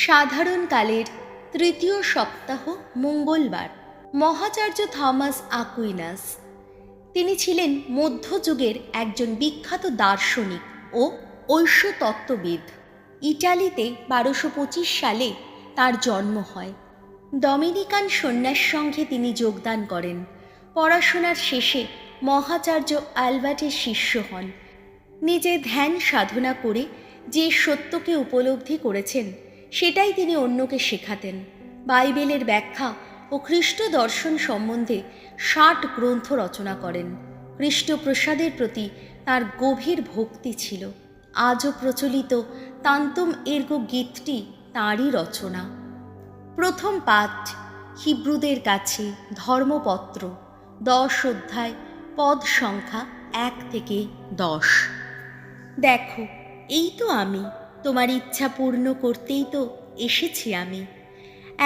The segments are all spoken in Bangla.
সাধারণকালের তৃতীয় সপ্তাহ মঙ্গলবার। মহাচার্য থমাস আকুইনাস, তিনি ছিলেন মধ্যযুগের একজন বিখ্যাত দার্শনিক ও ঐশ্বতত্ত্ববিদ। ইটালিতে 1225 সালে তার জন্ম হয়। ডমিনিকান সন্ন্যাস সংঘে তিনি যোগদান করেন। পড়াশোনার শেষে মহাচার্য অ্যালবার্টের শিষ্য হন। নিজে ধ্যান সাধনা করে যে সত্যকে উপলব্ধি করেছেন সেটাই তিনি অন্যকে শেখাতেন। বাইবেলের ব্যাখ্যা ও খ্রিস্ট দর্শন সম্বন্ধে 60 গ্রন্থ রচনা করেন। খ্রিস্ট প্রসাদের প্রতি তার গভীর ভক্তি ছিল। আজও প্রচলিত তান্তুম এর্গো গীতটি তাঁরই রচনা। প্রথম পাঠ হিব্রুদের কাছে ধর্মপত্র, 10 অধ্যায়, পদ সংখ্যা 1 থেকে 10। দেখো, এই তো আমি, তোমার ইচ্ছা পূর্ণ করতেই তো এসেছি আমি।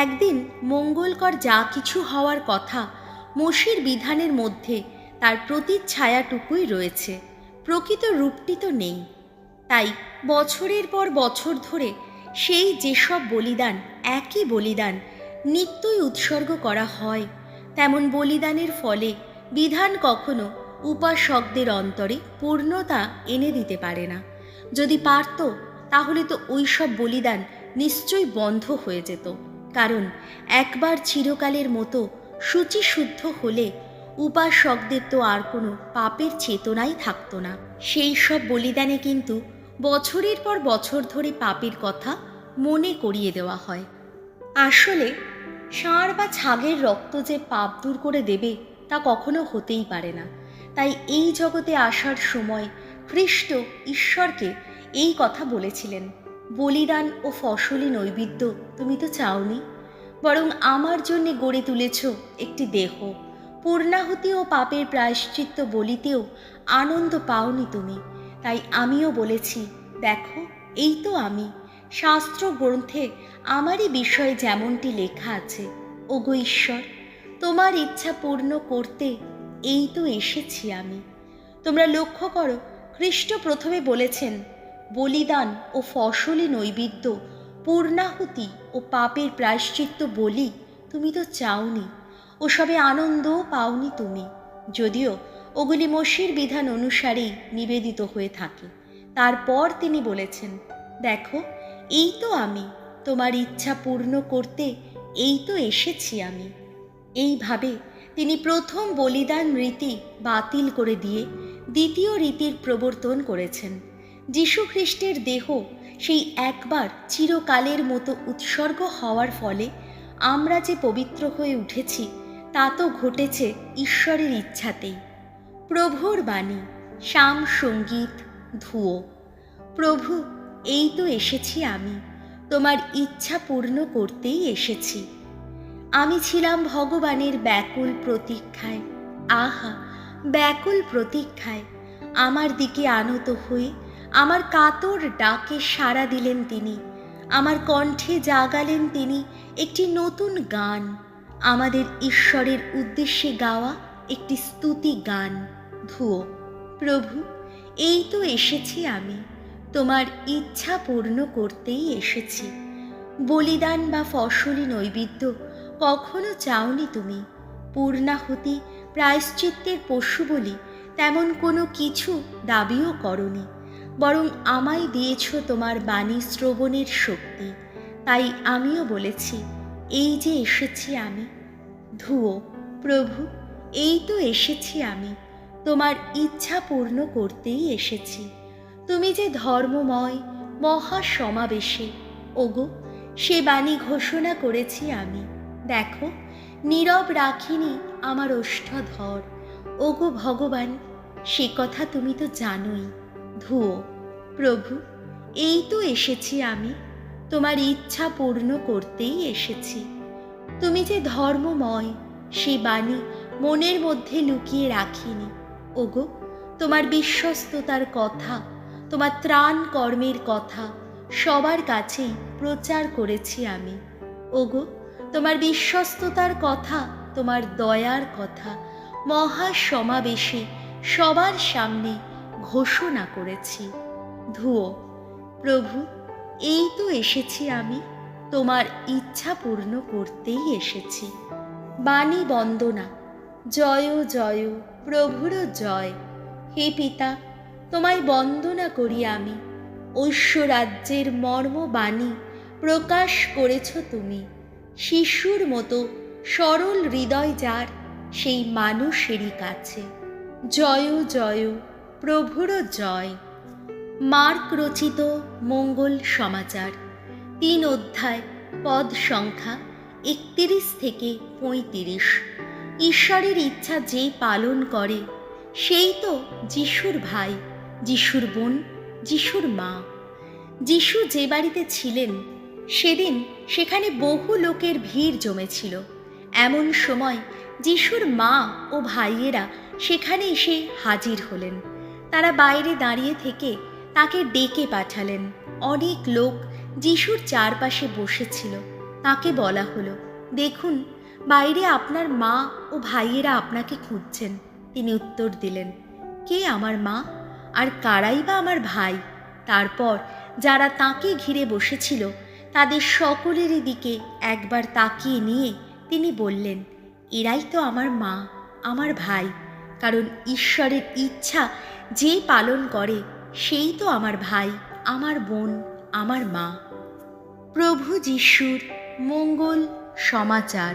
একদিন মঙ্গলকর যা কিছু হওয়ার কথা মোশির বিধানের মধ্যে তার প্রতিচ্ছায়াটুকুই রয়েছে, প্রকৃত রূপটি তো নেই। তাই বছরের পর বছর ধরে সেই যেসব বলিদান, একই বলিদান নিত্যই উৎসর্গ করা হয়, তেমন বলিদানের ফলে বিধান কখনো উপাসকদের অন্তরে পূর্ণতা এনে দিতে পারে না। যদি পারত তাহলে তো ওই সব বলিদান নিশ্চয়ই বন্ধ হয়ে যেত, কারণ একবার চিরকালের মতো শুচিশুদ্ধ হলে উপাসকদের তো আর কোনো পাপের চেতনাই থাকতো না। সেই সব বলিদানে কিন্তু বছরের পর বছর ধরে পাপের কথা মনে করিয়ে দেওয়া হয়। আসলে ষাঁড় বা ছাগের রক্ত যে পাপ দূর করে দেবে তা কখনো হতেই পারে না। তাই এই জগতে আসার সময় খ্রিস্ট ঈশ্বরকে এই কথা বলেছিলেন, বলিদান ও ফসলি নৈবেদ্য তুমি তো চাওনি, বরং আমার জন্যে গড়ে তুলেছ একটি দেহ। পূর্ণাহুতি ও পাপের প্রায়শ্চিত্ত বলিতেও আনন্দ পাওনি তুমি। তাই আমিও বলেছি, দেখো, এই তো আমি। শাস্ত্র গ্রন্থে আমারই বিষয়ে যেমনটি লেখা আছে, ওগো ঈশ্বর, তোমার ইচ্ছা পূর্ণ করতে এই তো এসেছি আমি। তোমরা লক্ষ্য করো, খ্রিস্ট প্রথমে বলেছেন, বলিদান ও ফসলি নৈবেদ্য, পূর্ণাহুতি ও পাপের প্রায়শ্চিত্ত বলি তুমি তো চাওনি, ওসবে আনন্দও পাওনি তুমি, যদিও ওগুলি মোশির বিধান অনুসারেই নিবেদিত হয়ে থাকে। তারপর তিনি বলেছেন, দেখো, এই তো আমি, তোমার ইচ্ছা পূর্ণ করতে এই তো এসেছি আমি। এইভাবে তিনি প্রথম বলিদান রীতি বাতিল করে দিয়ে দ্বিতীয় রীতির প্রবর্তন করেছেন। যীশু খ্রিস্টের দেহ সেই একবার চিরকালের মতো উৎসর্গ হওয়ার ফলে আমরা যে পবিত্র হয়ে উঠেছি তা তো ঘটেছে ঈশ্বরের ইচ্ছাতেই। প্রভুর বাণী, শাম সঙ্গীত, ধুয়ো। প্রভু, এই তো এসেছি আমি, তোমার ইচ্ছা পূর্ণ করতেই এসেছি। আমি ছিলাম ভগবানের ব্যাকুল প্রতীক্ষায়, আহা, ব্যাকুল প্রতীক্ষায়। আমার দিকে আনত হয়ে আমার কাতর ডাকে সাড়া দিলেন তিনি। আমার কণ্ঠে জাগালেন তিনি একটি নতুন গান, আমাদের ঈশ্বরের উদ্দেশ্যে গাওয়া একটি স্তুতি গান, ধুয়ো। প্রভু, এই তো এসেছি আমি, তোমার ইচ্ছা পূর্ণ করতেই এসেছি। বলিদান বা ফসলি নৈবেদ্য কখনো চাওনি তুমি। পূর্ণাহুতি, প্রায়শ্চিত্তের পশু বলি তেমন কোনো কিছু দাবিও করনি, বরং আমায় দিয়েছ তোমার বাণী শ্রবণের শক্তি। তাই আমিও বলেছি, এই যে এসেছি আমি। ধুয়ো। প্রভু, এই তো এসেছি আমি, তোমার ইচ্ছা পূর্ণ করতেই এসেছি। তুমি যে ধর্মময় মহা সমাবেশে, ওগো, সে বাণী ঘোষণা করেছি আমি। দেখো, নীরব রাখিনি আমার ওষ্ঠধর, ওগো ভগবান, সে কথা তুমি তো জানোই। ধুয়ো। প্রভু, এই তো এসেছি আমি, তোমার ইচ্ছা পূর্ণ করতেই এসেছি। তুমি যে ধর্মময় সে বাণী মনের মধ্যে লুকিয়ে রাখিনি, ওগো, তোমার বিশ্বস্ততার কথা, তোমার ত্রাণ কর্মের কথা সবার কাছেই প্রচার করেছি আমি। ওগো, তোমার বিশ্বস্ততার কথা, তোমার দয়ার কথা মহা সমাবেশে সবার সামনে ঘোষণা করেছি। ধুয়ো। প্রভু, এই তো এসেছি আমি, তোমার ইচ্ছা পূর্ণ করতেই এসেছি। বাণী বন্দনা। জয় জয় প্রভুর জয়। হে পিতা, তোমায় বন্দনা করি আমি। ঐশ্বরাজ্যের মর্মবাণী প্রকাশ করেছ তুমি। শিশুর মতো সরল হৃদয় যার, সেই মানুষেরই কাছে। জয় জয় প্রভুর জয়। মার্ক রচিত মঙ্গল সমাচার, 3 অধ্যায়, পদ সংখ্যা 31 থেকে 35। ঈশ্বরের ইচ্ছা যে পালন করে সেই তো যিশুর ভাই, যিশুর বোন, যিশুর মা। যিশু যে বাড়িতে ছিলেন সেদিন সেখানে বহু লোকের ভিড় জমেছিল। এমন সময় যিশুর মা ও ভাইয়েরা সেখানে এসে হাজির হলেন। তারা বাইরে দাঁড়িয়ে থেকে তাকে ডেকে পাঠালেন। অনেক লোক যিশুর চারপাশে বসেছিল। তাকে বলা হলো, দেখুন, বাইরে আপনার মা ও ভাইয়েরা আপনাকে খুঁজছেন। তিনি উত্তর দিলেন, কে আমার মা আর কারাই বা আমার ভাই? তারপর যারা তাকে ঘিরে বসেছিল তাদের সকলেরই দিকে একবার তাকিয়ে নিয়ে তিনি বললেন, এরাই তো আমার মা, আমার ভাই। কারণ ঈশ্বরের ইচ্ছা যে পালন করে সেই তো আমার ভাই, আমার বোন, আমার মা। প্রভু যিশুর মঙ্গল সমাচার।